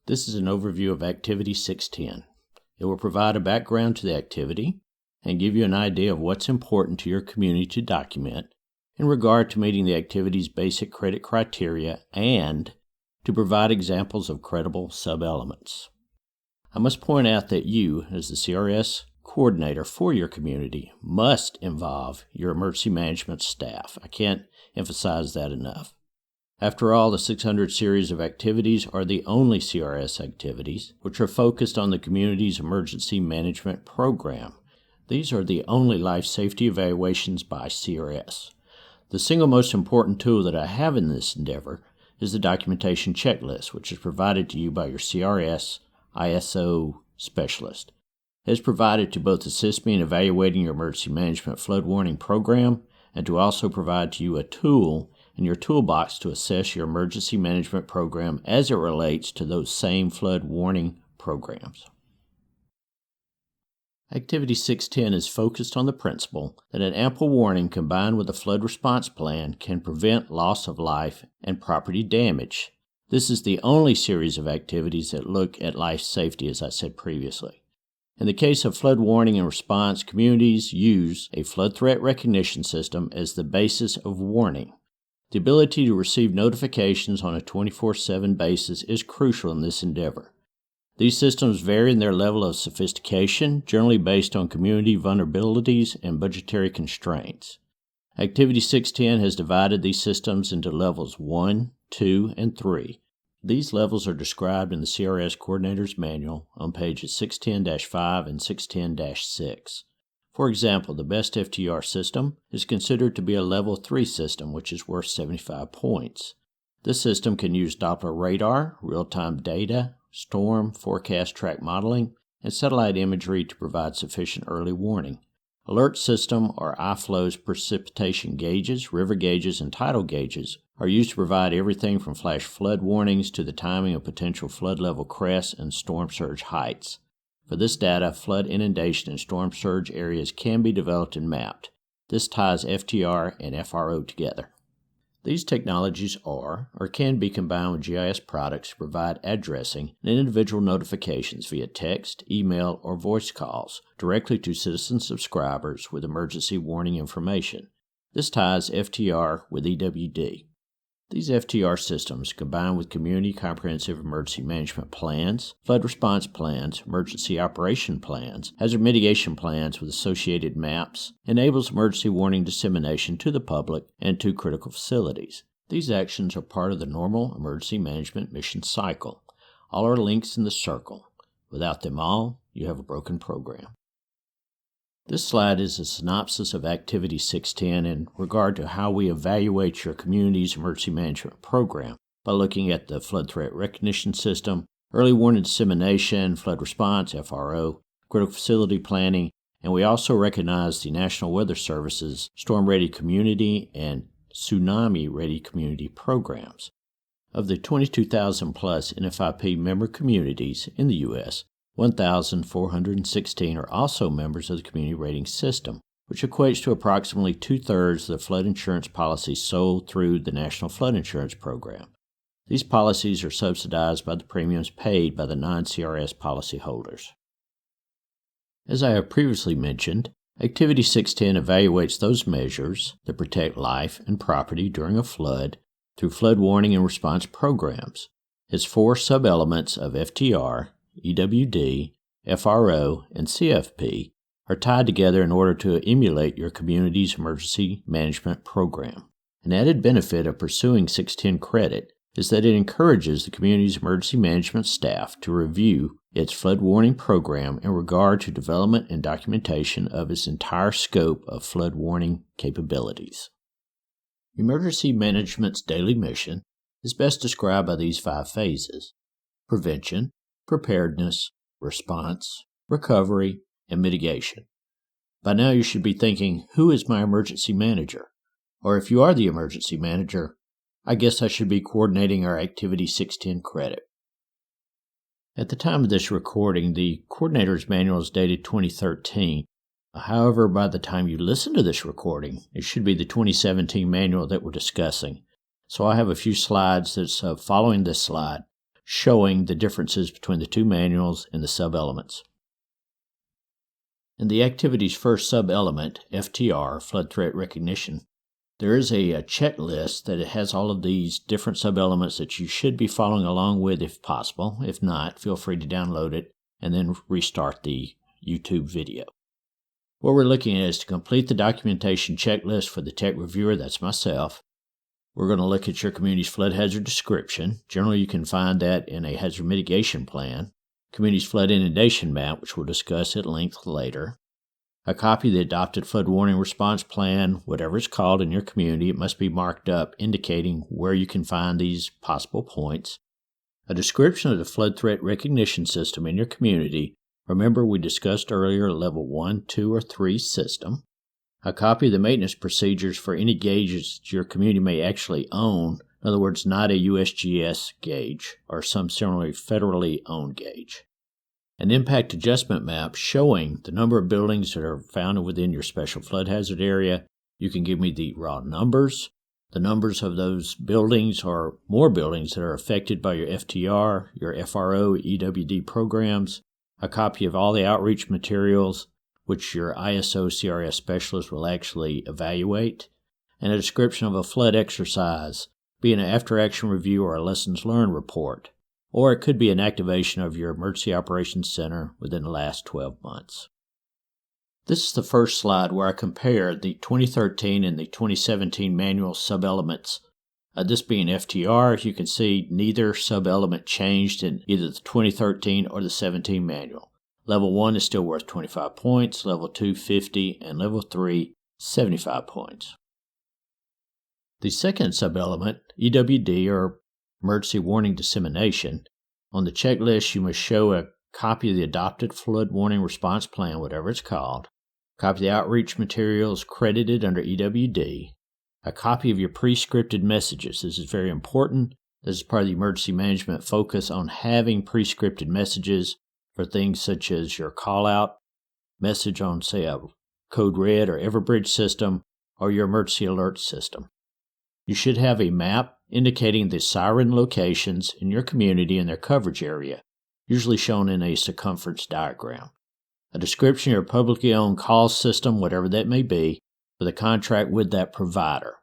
This is an overview of Activity 610. It will provide a background to the activity and give you an idea of what's important to your community to document in regard to meeting the activity's basic credit criteria and to provide examples of credible sub-elements. I must point out that you, as the CRS coordinator for your community, must involve your emergency management staff. I can't emphasize that enough. After all, the 600 series of activities are the only CRS activities which are focused on the community's emergency management program. These are the only life safety evaluations by CRS. The single most important tool that I have in this endeavor is the documentation checklist, which is provided to you by your CRS ISO specialist. It is provided to both assist me in evaluating your emergency management flood warning program and to also provide to you a tool in your toolbox to assess your emergency management program as it relates to those same flood warning programs. Activity 610 is focused on the principle that an ample warning combined with a flood response plan can prevent loss of life and property damage. This is the only series of activities that look at life safety, as I said previously. In the case of flood warning and response, communities use a flood threat recognition system as the basis of warning. The ability to receive notifications on a 24/7 basis is crucial in this endeavor. These systems vary in their level of sophistication, generally based on community vulnerabilities and budgetary constraints. Activity 610 has divided these systems into levels 1, 2, and 3. These levels are described in the CRS Coordinator's Manual on pages 610-5 and 610-6. For example, the best FTR system is considered to be a level 3 system, which is worth 75 points. This system can use Doppler radar, real-time data, storm, forecast track modeling, and satellite imagery to provide sufficient early warning. Alert system or iFlow's precipitation gauges, river gauges, and tidal gauges are used to provide everything from flash flood warnings to the timing of potential flood level crests and storm surge heights. For this data, flood inundation and storm surge areas can be developed and mapped. This ties FTR and FRO together. These technologies are or can be combined with GIS products to provide addressing and individual notifications via text, email, or voice calls directly to citizen subscribers with emergency warning information. This ties FTR with EWD. These FTR systems, combined with community comprehensive emergency management plans, flood response plans, emergency operation plans, hazard mitigation plans with associated maps, enables emergency warning dissemination to the public and to critical facilities. These actions are part of the normal emergency management mission cycle. All are links in the circle. Without them all, you have a broken program. This slide is a synopsis of Activity 610 in regard to how we evaluate your community's emergency management program by looking at the flood threat recognition system, early warning dissemination, flood response, FRO, critical facility planning, and we also recognize the National Weather Service's Storm Ready Community and Tsunami Ready Community programs. Of the 22,000 plus NFIP member communities in the U.S., 1,416 are also members of the Community Rating System, which equates to approximately 2/3 of the flood insurance policies sold through the National Flood Insurance Program. These policies are subsidized by the premiums paid by the non-CRS policyholders. As I have previously mentioned, Activity 610 evaluates those measures that protect life and property during a flood through flood warning and response programs. Its 4 sub-elements of FTR, EWD, FRO, and CFP are tied together in order to emulate your community's emergency management program. An added benefit of pursuing 610 credit is that it encourages the community's emergency management staff to review its flood warning program in regard to development and documentation of its entire scope of flood warning capabilities. Emergency management's daily mission is best described by these 5 phases: prevention, preparedness, response, recovery, and mitigation. By now you should be thinking, who is my emergency manager? Or if you are the emergency manager, I guess I should be coordinating our Activity 610 credit. At the time of this recording, the Coordinator's Manual is dated 2013. However, by the time you listen to this recording, it should be the 2017 manual that we're discussing. So I have a few slides that's following this slide showing the differences between the two manuals and the sub-elements. In the activity's first sub-element, FTR, Flood Threat Recognition, there is a checklist that it has all of these different sub-elements that you should be following along with if possible. If not, feel free to download it and then restart the YouTube video. What we're looking at is to complete the documentation checklist for the tech reviewer, that's myself. We're going to look at your community's flood hazard description. Generally, you can find that in a hazard mitigation plan. Community's flood inundation map, which we'll discuss at length later. A copy of the adopted flood warning response plan, whatever it's called in your community. It must be marked up indicating where you can find these possible points. A description of the flood threat recognition system in your community. Remember, we discussed earlier level 1, 2, or 3 system. A copy of the maintenance procedures for any gauges your community may actually own. In other words, not a USGS gauge or some similarly federally owned gauge. An impact adjustment map showing the number of buildings that are found within your special flood hazard area. You can give me the raw numbers, the numbers of those buildings or more buildings that are affected by your FTR, your FRO, EWD programs, a copy of all the outreach materials, which your ISO CRS specialist will actually evaluate, and a description of a flood exercise, be an after-action review or a lessons learned report, or it could be an activation of your Emergency Operations Center within the last 12 months. This is the first slide where I compare the 2013 and the 2017 manual sub-elements. This being FTR, you can see neither sub-element changed in either the 2013 or the 17 manual. Level 1 is still worth 25 points, Level 2 50, and Level 3 75 points. The second sub-element, EWD, or Emergency Warning Dissemination, on the checklist you must show a copy of the adopted flood warning response plan, whatever it's called, a copy of the outreach materials credited under EWD, a copy of your pre-scripted messages. This is very important. This is part of the emergency management focus on having pre-scripted messages for things such as your call-out message on, say, a Code Red or Everbridge system or your emergency alert system. You should have a map indicating the siren locations in your community and their coverage area, usually shown in a circumference diagram. A description of your publicly owned call system, whatever that may be, with a contract with that provider.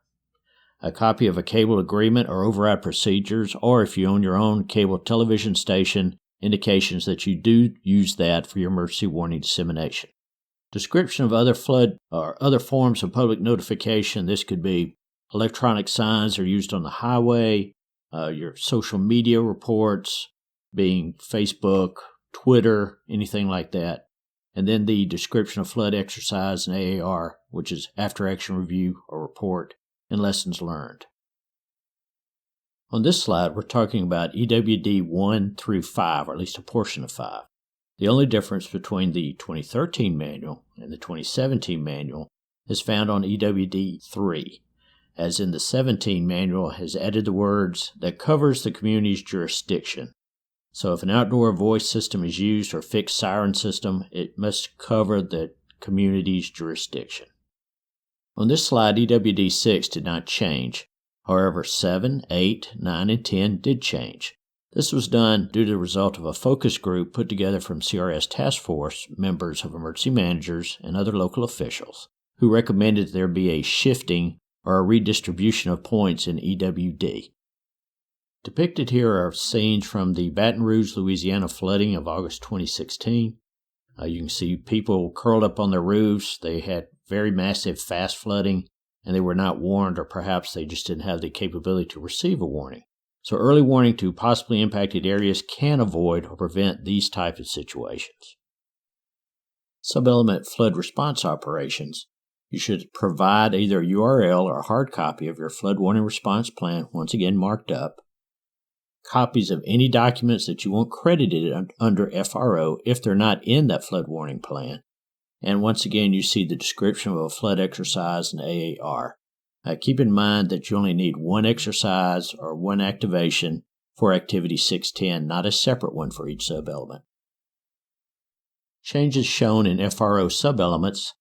A copy of a cable agreement or override procedures, or if you own your own cable television station, indications that you do use that for your emergency warning dissemination. Description of other flood or other forms of public notification. This could be electronic signs are used on the highway, your social media reports, being Facebook, Twitter, anything like that. And then the description of flood exercise and AAR, which is after action review or report, and lessons learned. On this slide, we're talking about EWD 1 through 5, or at least a portion of 5. The only difference between the 2013 manual and the 2017 manual is found on EWD 3. As in the 17 manual has added the words that covers the community's jurisdiction. So if an outdoor voice system is used or fixed siren system, it must cover the community's jurisdiction. On this slide, EWD 6 did not change. However, 7, 8, 9, and 10 did change. This was done due to the result of a focus group put together from CRS task force members of emergency managers and other local officials who recommended there be a shifting or a redistribution of points in EWD. Depicted here are scenes from the Baton Rouge, Louisiana flooding of August 2016. You can see people curled up on their roofs. They had very massive, fast flooding, and they were not warned, or perhaps they just didn't have the capability to receive a warning. So early warning to possibly impacted areas can avoid or prevent these types of situations. Subelement flood response operations. You should provide either a URL or a hard copy of your flood warning response plan, once again marked up, copies of any documents that you want credited under FRO if they're not in that flood warning plan, and once again you see the description of a flood exercise and AAR. Keep in mind that you only need one exercise or one activation for Activity 610, not a separate one for each sub-element. Changes shown in FRO sub-elements,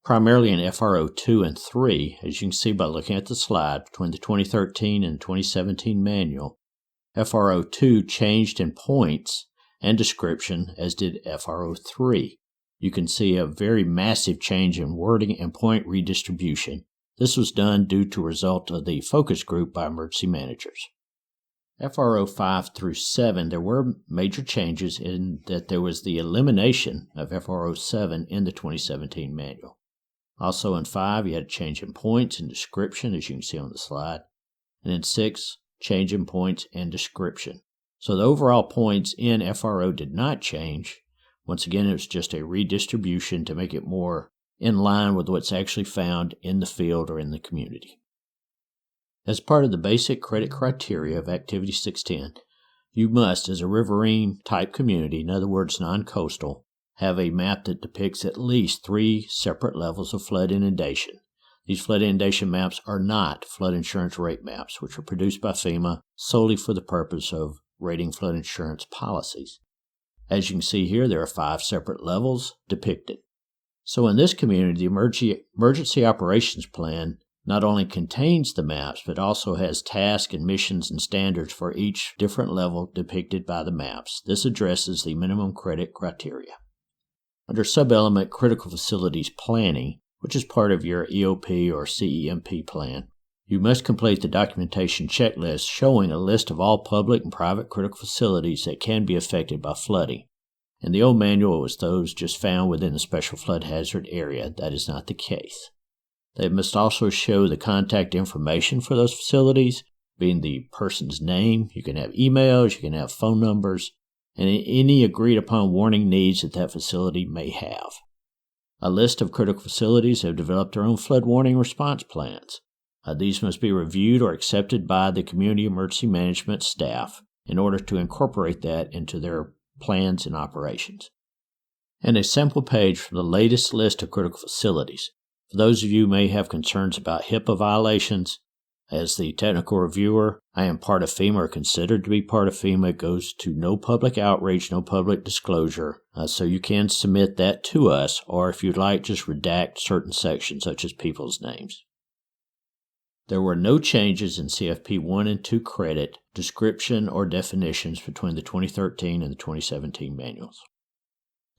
primarily in FRO 2 and 3, as you can see by looking at the slide between the 2013 and 2017 manual. FRO 2 changed in points and description, as did FRO 3. You can see a very massive change in wording and point redistribution. This was done due to a result of the focus group by emergency managers. FRO 5 through 7, there were major changes in that there was the elimination of FRO 7 in the 2017 manual. Also in 5, you had a change in points and description, as you can see on the slide. And in 6, change in points and description. So the overall points in FRO did not change. Once again, it was just a redistribution to make it more in line with what's actually found in the field or in the community. As part of the basic credit criteria of Activity 610, you must, as a riverine type community, in other words non-coastal, have a map that depicts at least 3 separate levels of flood inundation. These flood inundation maps are not flood insurance rate maps, which are produced by FEMA solely for the purpose of rating flood insurance policies. As you can see here, there are 5 separate levels depicted. So in this community, the Emergency Operations Plan not only contains the maps, but also has tasks and missions and standards for each different level depicted by the maps. This addresses the minimum credit criteria. Under Subelement Critical Facilities Planning, which is part of your EOP or CEMP plan, you must complete the documentation checklist showing a list of all public and private critical facilities that can be affected by flooding. In the old manual, it was those just found within the special flood hazard area. That is not the case. They must also show the contact information for those facilities, being the person's name. You can have emails, you can have phone numbers, and any agreed upon warning needs that that facility may have. A list of critical facilities have developed their own flood warning response plans. These must be reviewed or accepted by the community emergency management staff in order to incorporate that into their plans and operations. And a sample page from the latest list of critical facilities. For those of you who may have concerns about HIPAA violations, as the technical reviewer, I am part of FEMA or considered to be part of FEMA. It goes to no public outreach, no public disclosure, so you can submit that to us, or if you'd like, just redact certain sections such as people's names. There were no changes in CFP 1 and 2 credit, description, or definitions between the 2013 and the 2017 manuals.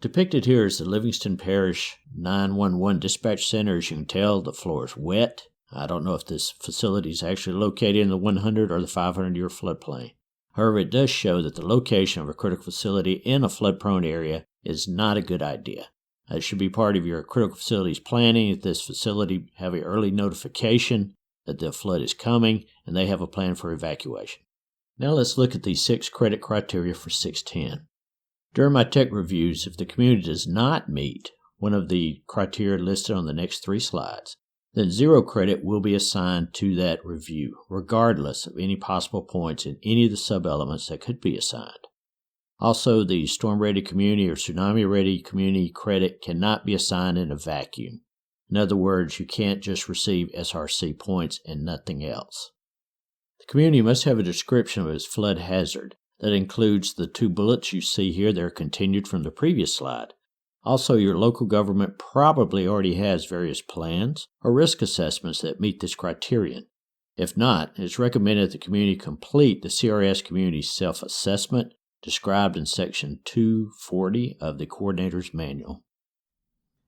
Depicted here is the Livingston Parish 911 Dispatch Center. As you can tell, the floor is wet. I don't know if this facility is actually located in the 100 or the 500-year floodplain. However, it does show that the location of a critical facility in a flood-prone area is not a good idea. It should be part of your critical facilities planning that this facility have an early notification that the flood is coming, and they have a plan for evacuation. Now let's look at the 6 credit criteria for 610. During my tech reviews, if the community does not meet one of the criteria listed on the next 3 slides, then 0 credit will be assigned to that review, regardless of any possible points in any of the sub-elements that could be assigned. Also, the storm-ready community or tsunami-ready community credit cannot be assigned in a vacuum. In other words, you can't just receive SRC points and nothing else. The community must have a description of its flood hazard. That includes the 2 bullets you see here that are continued from the previous slide. Also, your local government probably already has various plans or risk assessments that meet this criterion. If not, it's recommended that the community complete the CRS Community Self-Assessment described in Section 240 of the Coordinator's Manual.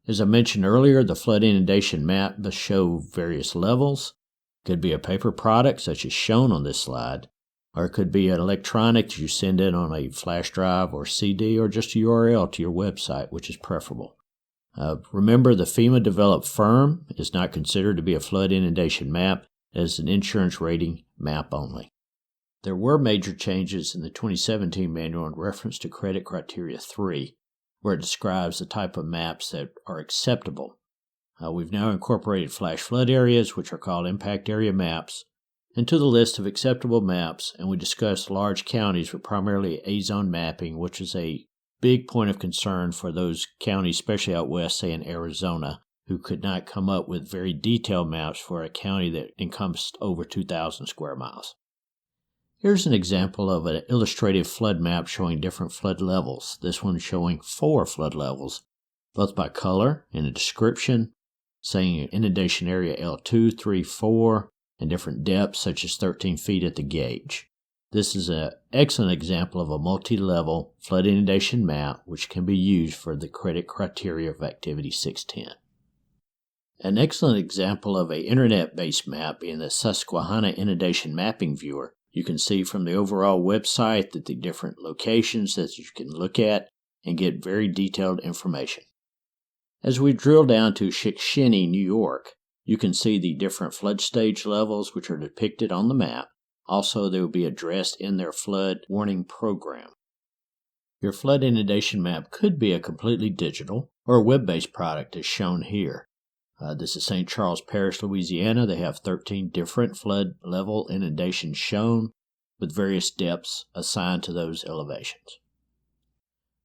As I mentioned earlier, the flood inundation map must show various levels. It could be a paper product, such as shown on this slide, or it could be an electronic that you send in on a flash drive or CD, or just a URL to your website, which is preferable. Remember, the FEMA-developed firm is not considered to be a flood inundation map. It is an insurance rating map only. There were major changes in the 2017 manual in reference to Credit Criteria 3, where it describes the type of maps that are acceptable. We've now incorporated flash flood areas, which are called impact area maps, into the list of acceptable maps, and we discussed large counties with primarily A-zone mapping, which is a big point of concern for those counties, especially out west, say in Arizona, who could not come up with very detailed maps for a county that encompassed over 2,000 square miles. Here's an example of an illustrative flood map showing different flood levels. This one showing 4 flood levels, both by color and a description, saying inundation area L2, 3, 4, and different depths such as 13 feet at the gauge. This is an excellent example of a multi-level flood inundation map which can be used for the credit criteria of Activity 610. An excellent example of an internet-based map being the Susquehanna Inundation Mapping Viewer. You can see from the overall website that the different locations that you can look at and get very detailed information. As we drill down to Shikshini, New York, you can see the different flood stage levels which are depicted on the map. Also, they will be addressed in their flood warning program. Your flood inundation map could be a completely digital or a web-based product as shown here. This is St. Charles Parish, Louisiana. They have 13 different flood level inundations shown with various depths assigned to those elevations.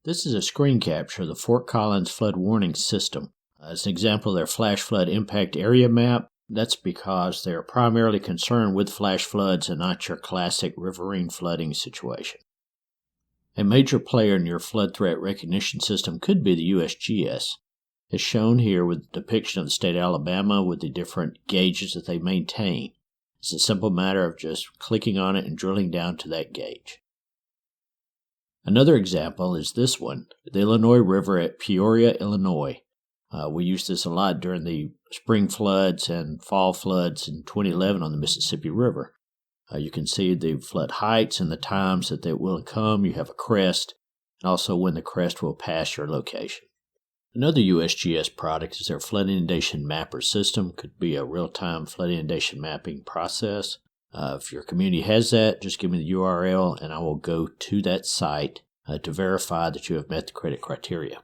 This is a screen capture of the Fort Collins Flood Warning System. As an example of their flash flood impact area map. That's because they are primarily concerned with flash floods and not your classic riverine flooding situation. A major player in your flood threat recognition system could be the USGS, as shown here with the depiction of the state of Alabama with the different gauges that they maintain. It's a simple matter of just clicking on it and drilling down to that gauge. Another example is this one, the Illinois River at Peoria, Illinois. We used this a lot during the spring floods and fall floods in 2011 on the Mississippi River. You can see the flood heights and the times that they will come. You have a crest, and also when the crest will pass your location. Another USGS product is their Flood Inundation Mapper system. Could be a real-time flood inundation mapping process. If your community has that, just give me the URL, and I will go to that site to verify that you have met the credit criteria.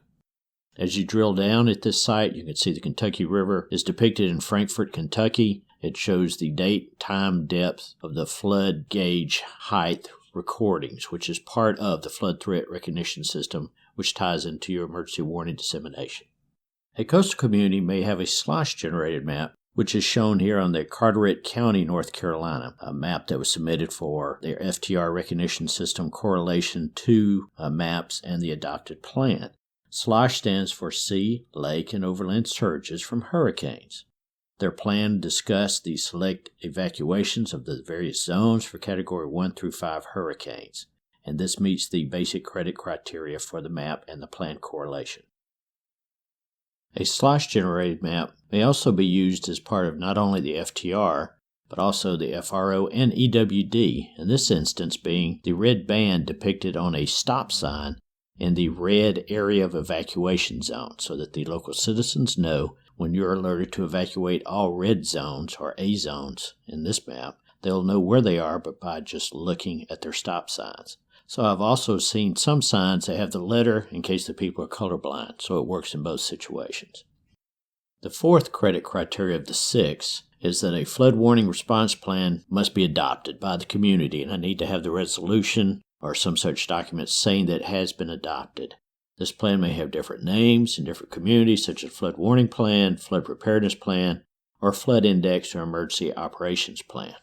As you drill down at this site, you can see the Kentucky River is depicted in Frankfort, Kentucky. It shows the date, time, depth of the flood gauge height recordings, which is part of the flood threat recognition system, which ties into your emergency warning dissemination. A coastal community may have a slosh-generated map, which is shown here on the Carteret County, North Carolina, a map that was submitted for their FTR recognition system correlation to maps and the adopted plan. SLOSH stands for Sea, Lake, and Overland Surges from Hurricanes. Their plan discussed the select evacuations of the various zones for Category 1 through 5 hurricanes, and this meets the basic credit criteria for the map and the plan correlation. A SLOSH-generated map may also be used as part of not only the FTR, but also the FRO and EWD, in this instance being the red band depicted on a stop sign in the red area of evacuation zone so that the local citizens know when you're alerted to evacuate all red zones or A zones in this map, they'll know where they are but by just looking at their stop signs. So I've also seen some signs that have the letter in case the people are colorblind, so it works in both situations. The fourth credit criteria of the 6 is that a flood warning response plan must be adopted by the community, and I need to have the resolution or some such document saying that it has been adopted. This plan may have different names in different communities, such as Flood Warning Plan, Flood Preparedness Plan, or Flood Index or Emergency Operations Plan.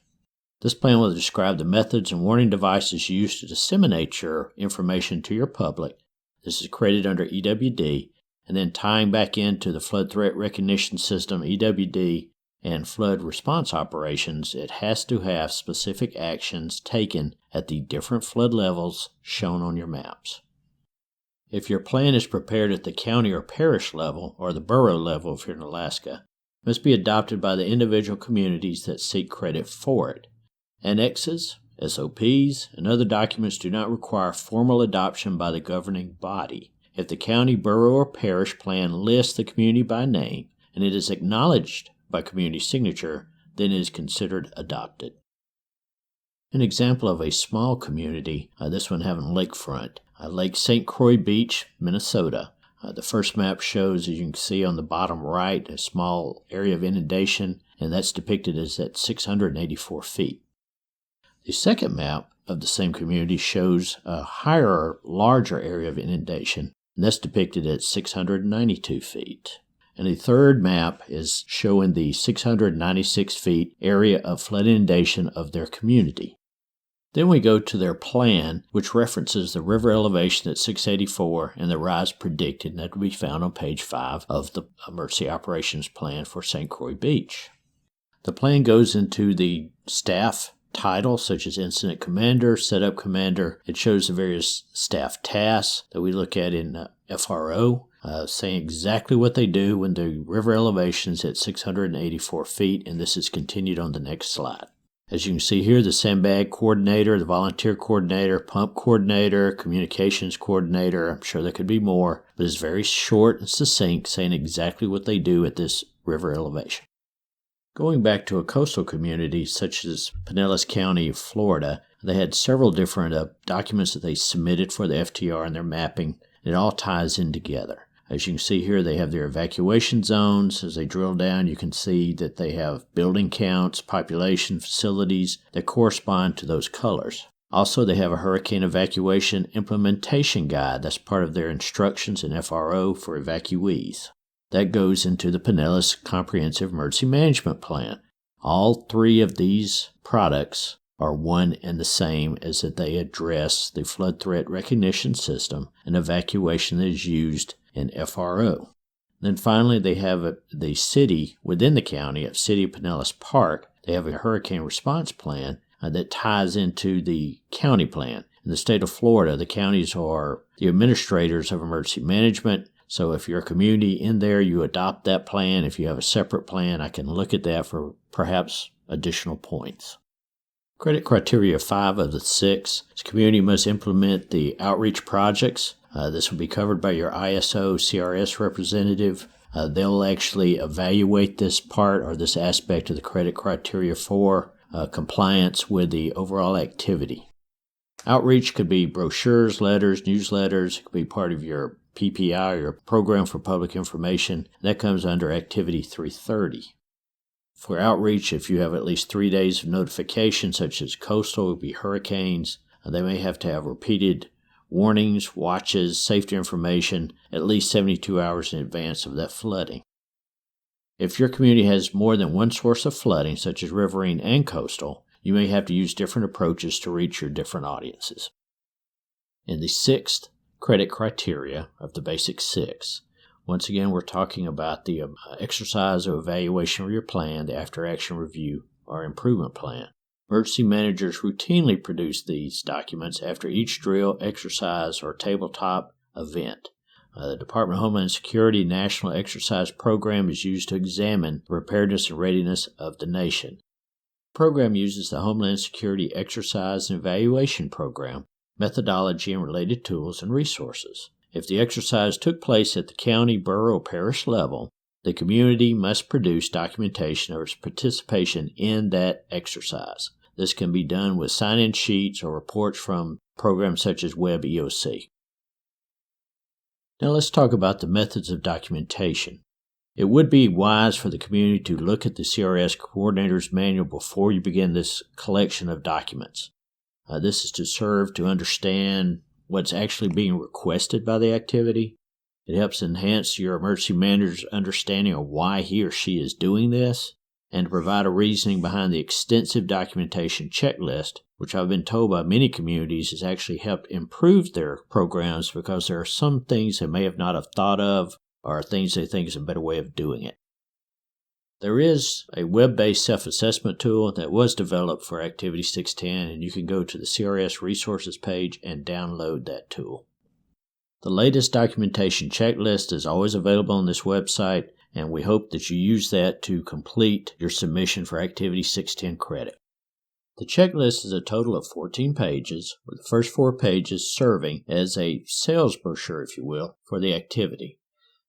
This plan will describe the methods and warning devices used to disseminate your information to your public. This is created under EWD, and then tying back into the Flood Threat Recognition System, EWD, and flood response operations, it has to have specific actions taken at the different flood levels shown on your maps. If your plan is prepared at the county or parish level, or the borough level if you're in Alaska, it must be adopted by the individual communities that seek credit for it. Annexes, SOPs, and other documents do not require formal adoption by the governing body. If the county, borough, or parish plan lists the community by name, and it is acknowledged by community signature, then it is considered adopted. An example of a small community, this one having lakefront, Lake St. Croix Beach, Minnesota. The first map shows, as you can see on the bottom right, a small area of inundation, and that's depicted as at 684 feet. The second map of the same community shows a higher, larger area of inundation, and that's depicted at 692 feet. And the third map is showing the 696 feet area of flood inundation of their community. Then we go to their plan, which references the river elevation at 684 and the rise predicted, and that will be found on page 5 of the Emergency Operations Plan for St. Croix Beach. The plan goes into the staff title, such as Incident Commander, Setup Commander. It shows the various staff tasks that we look at in FRO, saying exactly what they do when the river elevation is at 684 feet, and this is continued on the next slide. As you can see here, the sandbag coordinator, the volunteer coordinator, pump coordinator, communications coordinator, I'm sure there could be more, but it's very short and succinct, saying exactly what they do at this river elevation. Going back to a coastal community such as Pinellas County, Florida, they had several different documents that they submitted for the FTR and their mapping. It all ties in together. As you can see here, they have their evacuation zones. As they drill down, you can see that they have building counts, population, facilities that correspond to those colors. Also, they have a hurricane evacuation implementation guide. That's part of their instructions in FRO for evacuees. That goes into the Pinellas Comprehensive Emergency Management Plan. All three of these products are one and the same, as that they address the flood threat recognition system and evacuation that is used in FRO. Then finally, they have the city within the county at City of Pinellas Park. They have a hurricane response plan that ties into the county plan. In the state of Florida, the counties are the administrators of emergency management. So if you're a community in there, you adopt that plan. If you have a separate plan, I can look at that for perhaps additional points. Credit criteria 5 of the 6. The community must implement the outreach projects. This will be covered by your ISO CRS representative. They'll actually evaluate this part or this aspect of the credit criteria for compliance with the overall activity. Outreach could be brochures, letters, newsletters. It could be part of your PPI, or your Program for Public Information. That comes under Activity 330. For outreach, if you have at least 3 days of notification, such as coastal, would be hurricanes, they may have to have repeated warnings, watches, safety information at least 72 hours in advance of that flooding. If your community has more than one source of flooding, such as riverine and coastal, you may have to use different approaches to reach your different audiences. In the 6th credit criteria of the basic 6, once again, we're talking about the exercise or evaluation of your plan, the after-action review or improvement plan. Emergency managers routinely produce these documents after each drill, exercise, or tabletop event. The Department of Homeland Security National Exercise Program is used to examine the preparedness and readiness of the nation. The program uses the Homeland Security Exercise and Evaluation Program, methodology, and related tools and resources. If the exercise took place at the county, borough, or parish level, the community must produce documentation of its participation in that exercise. This can be done with sign-in sheets or reports from programs such as Web EOC. Now let's talk about the methods of documentation. It would be wise for the community to look at the CRS Coordinator's Manual before you begin this collection of documents. This is to serve to understand what's actually being requested by the activity. It helps enhance your emergency manager's understanding of why he or she is doing this, and to provide a reasoning behind the extensive documentation checklist, which I've been told by many communities has actually helped improve their programs because there are some things they may have not have thought of or things they think is a better way of doing it. There is a web-based self-assessment tool that was developed for Activity 610, and you can go to the CRS resources page and download that tool. The latest documentation checklist is always available on this website, and we hope that you use that to complete your submission for Activity 610 credit. The checklist is a total of 14 pages, with the first 4 pages serving as a sales brochure, if you will, for the activity.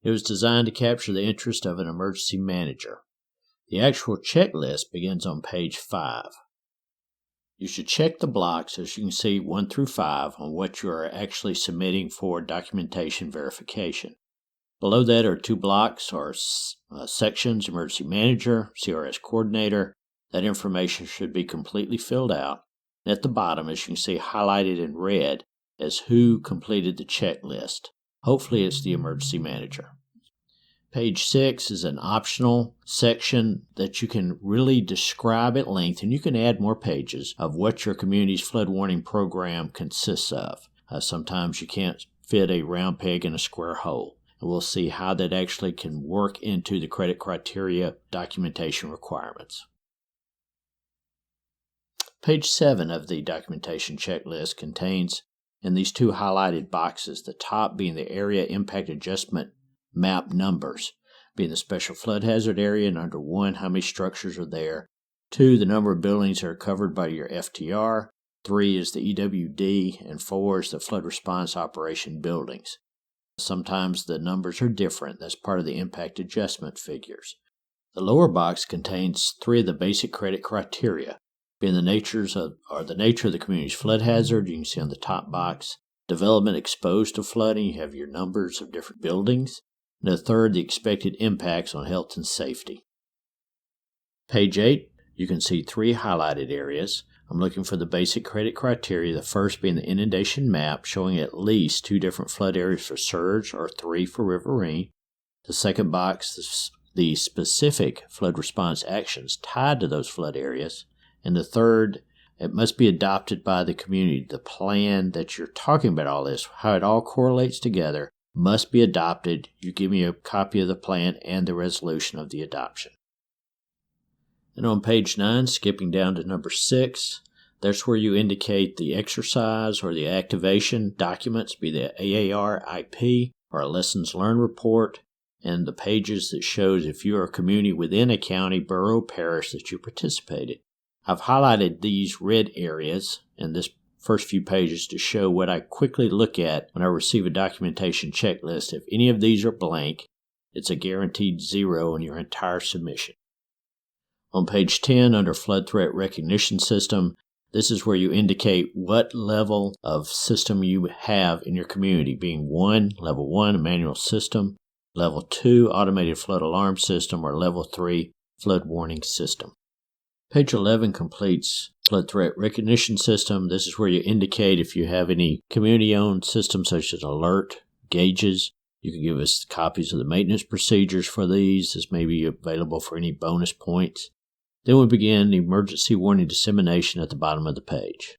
It was designed to capture the interest of an emergency manager. The actual checklist begins on page 5. You should check the blocks, as you can see, 1 through 5, on what you are actually submitting for documentation verification. Below that are 2 blocks or sections: Emergency Manager, CRS Coordinator. That information should be completely filled out. And at the bottom, as you can see, highlighted in red as who completed the checklist. Hopefully it's the Emergency Manager. Page 6 is an optional section that you can really describe at length, and you can add more pages of what your community's flood warning program consists of. Sometimes you can't fit a round peg in a square hole. And we'll see how that actually can work into the credit criteria documentation requirements. Page 7 of the documentation checklist contains, in these two highlighted boxes, the top being the area impact adjustment map numbers, being the special flood hazard area, and under 1, how many structures are there. 2, the number of buildings that are covered by your FTR. 3 is the EWD, and 4 is the flood response operation buildings. Sometimes the numbers are different. That's part of the impact adjustment figures. The lower box contains 3 of the basic credit criteria, being the nature of the community's flood hazard. You can see on the top box, development exposed to flooding. You have your numbers of different buildings. And the third, the expected impacts on health and safety. Page 8, you can see 3 highlighted areas. I'm looking for the basic credit criteria, the first being the inundation map, showing at least 2 different flood areas for surge or 3 for riverine. The second box, the specific flood response actions tied to those flood areas. And the third, it must be adopted by the community. The plan that you're talking about all this, how it all correlates together, must be adopted. You give me a copy of the plan and the resolution of the adoption. And on page 9, skipping down to number 6, that's where you indicate the exercise or the activation documents, be the AAR IP or a lessons learned report, and the pages that shows if you are a community within a county, borough, parish that you participated. I've highlighted these red areas in this first few pages to show what I quickly look at when I receive a documentation checklist. If any of these are blank, it's a guaranteed 0 in your entire submission. On page 10, under Flood Threat Recognition System, this is where you indicate what level of system you have in your community, being level 1, a manual system, level 2, automated flood alarm system, or level 3, flood warning system. Page 11 completes Flood Threat Recognition System. This is where you indicate if you have any community-owned systems such as alert, gauges. You can give us copies of the maintenance procedures for these. This may be available for any bonus points. Then we begin emergency warning dissemination at the bottom of the page.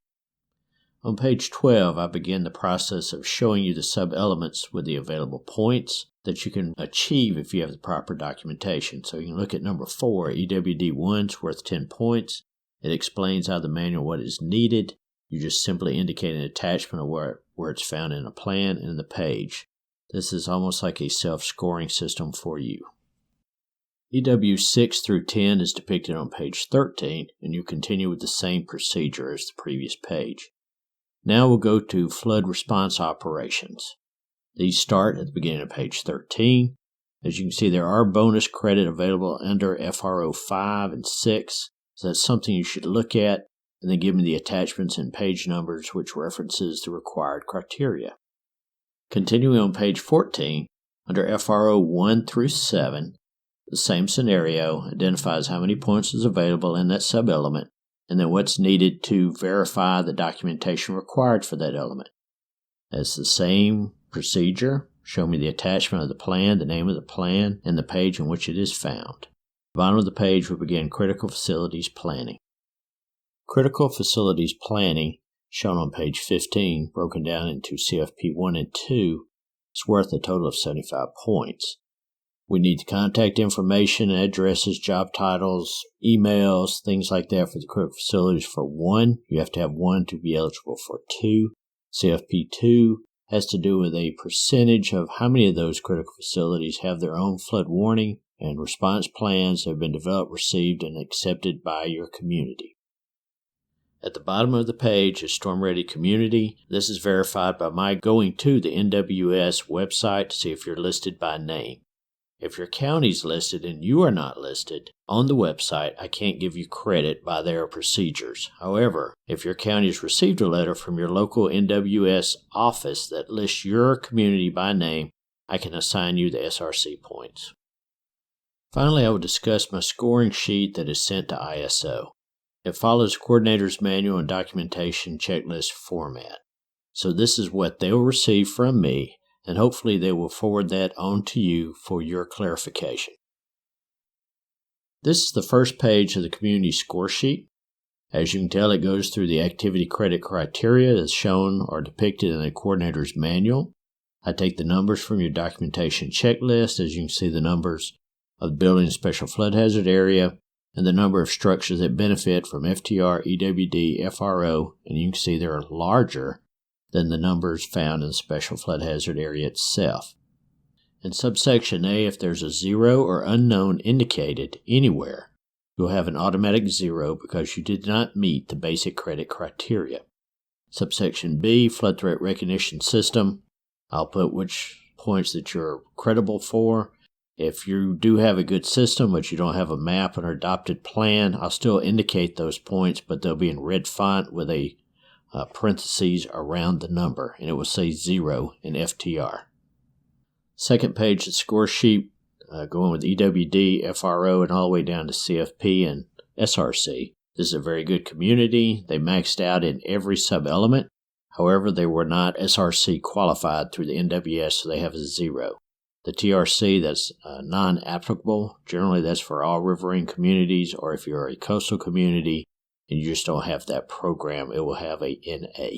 On page 12, I begin the process of showing you the sub-elements with the available points that you can achieve if you have the proper documentation. So you can look at number 4, EWD1 is worth 10 points. It explains out of the manual what is needed. You just simply indicate an attachment of where it's found in a plan and in the page. This is almost like a self-scoring system for you. EW 6 through 10 is depicted on page 13, and you continue with the same procedure as the previous page. Now we'll go to flood response operations. These start at the beginning of page 13. As you can see, there are bonus credit available under FRO 5 and 6, so that's something you should look at, and then give me the attachments and page numbers which references the required criteria. Continuing on page 14, under FRO 1 through 7, the same scenario identifies how many points is available in that sub-element, and then what's needed to verify the documentation required for that element. It's the same procedure. Show me the attachment of the plan, the name of the plan, and the page in which it is found. At the bottom of the page, we begin critical facilities planning. Critical facilities planning, shown on page 15, broken down into CFP 1 and 2, is worth a total of 75 points. We need the contact information, addresses, job titles, emails, things like that for the critical facilities. For 1, you have to have 1 to be eligible for 2. CFP 2 has to do with a percentage of how many of those critical facilities have their own flood warning and response plans that have been developed, received, and accepted by your community. At the bottom of the page is Storm Ready Community. This is verified by my going to the NWS website to see if you're listed by name. If your county's listed and you are not listed on the website, I can't give you credit by their procedures. However, if your county has received a letter from your local NWS office that lists your community by name, I can assign you the SRC points. Finally, I will discuss my scoring sheet that is sent to ISO. It follows Coordinator's Manual and Documentation Checklist format. So this is what they will receive from me, and hopefully they will forward that on to you for your clarification. This is the first page of the community score sheet. As you can tell, it goes through the activity credit criteria as shown or depicted in the coordinator's manual. I take the numbers from your documentation checklist. As you can see, the numbers of the building special flood hazard area, and the number of structures that benefit from FTR, EWD, FRO, and you can see they're larger than the numbers found in the special flood hazard area itself. In subsection A, if there's a 0 or unknown indicated anywhere, you'll have an automatic 0 because you did not meet the basic credit criteria. Subsection B, flood threat recognition system, I'll put which points that you're credible for. If you do have a good system, but you don't have a map or adopted plan, I'll still indicate those points, but they'll be in red font with a parentheses around the number, and it will say 0 in FTR. Second page, the score sheet, going with EWD, FRO, and all the way down to CFP and SRC. This is a very good community. They maxed out in every sub-element. However, they were not SRC qualified through the NWS, so they have a 0. The TRC, that's non-applicable. Generally, that's for all riverine communities, or if you're a coastal community and you just don't have that program, it will have a NA.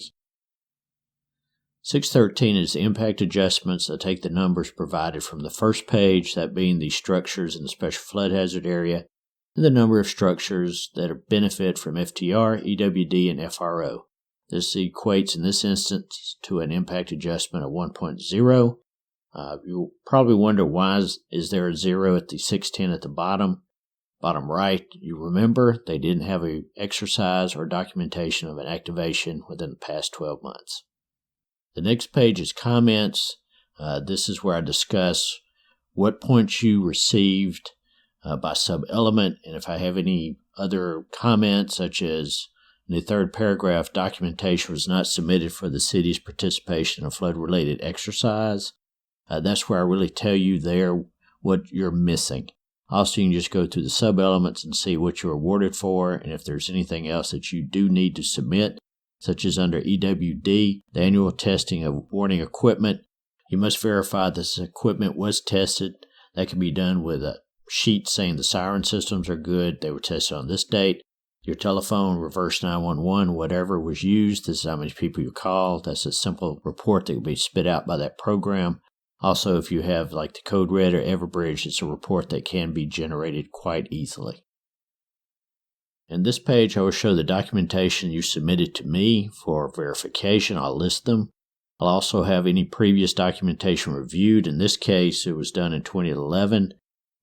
613 is the impact adjustments that take the numbers provided from the first page, that being the structures in the special flood hazard area, and the number of structures that benefit from FTR, EWD, and FRO. This equates in this instance to an impact adjustment of 1.0. You'll probably wonder why is there a 0 at the 610 at the bottom right. You remember they didn't have an exercise or documentation of an activation within the past 12 months. The next page is comments. This is where I discuss what points you received by sub-element, and if I have any other comments, such as in the third paragraph, documentation was not submitted for the city's participation in a flood-related exercise. That's where I really tell you there what you're missing. Also, you can just go through the sub-elements and see what you're awarded for, and if there's anything else that you do need to submit, such as under EWD, the annual testing of warning equipment. You must verify this equipment was tested. That can be done with a sheet saying the siren systems are good, they were tested on this date. Your telephone, reverse 911, whatever was used, this is how many people you called. That's a simple report that will be spit out by that program. Also, if you have like the Code Red or Everbridge, it's a report that can be generated quite easily. In this page, I will show the documentation you submitted to me for verification. I'll list them. I'll also have any previous documentation reviewed. In this case, it was done in 2011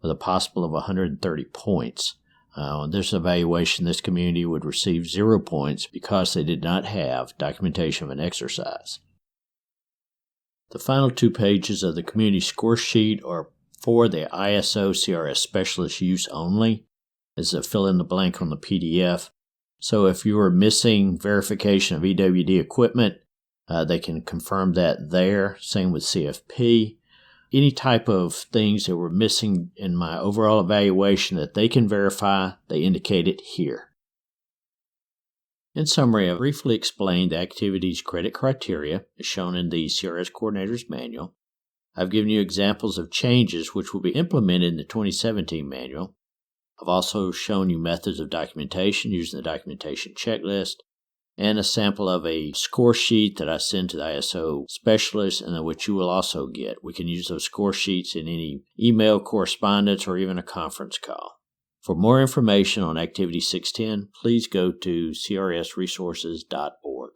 with a possible of 130 points. On this evaluation, this community would receive 0 points because they did not have documentation of an exercise. The final 2 pages of the community score sheet are for the ISO CRS specialist use only. Is a fill in the blank on the PDF. So if you are missing verification of EWD equipment, they can confirm that there. Same with CFP. Any type of things that were missing in my overall evaluation that they can verify, they indicate it here. In summary, I briefly explained the activity's credit criteria as shown in the CRS Coordinator's Manual. I've given you examples of changes which will be implemented in the 2017 manual. I've also shown you methods of documentation using the documentation checklist and a sample of a score sheet that I send to the ISO specialist and which you will also get. We can use those score sheets in any email correspondence or even a conference call. For more information on Activity 610, please go to crsresources.org.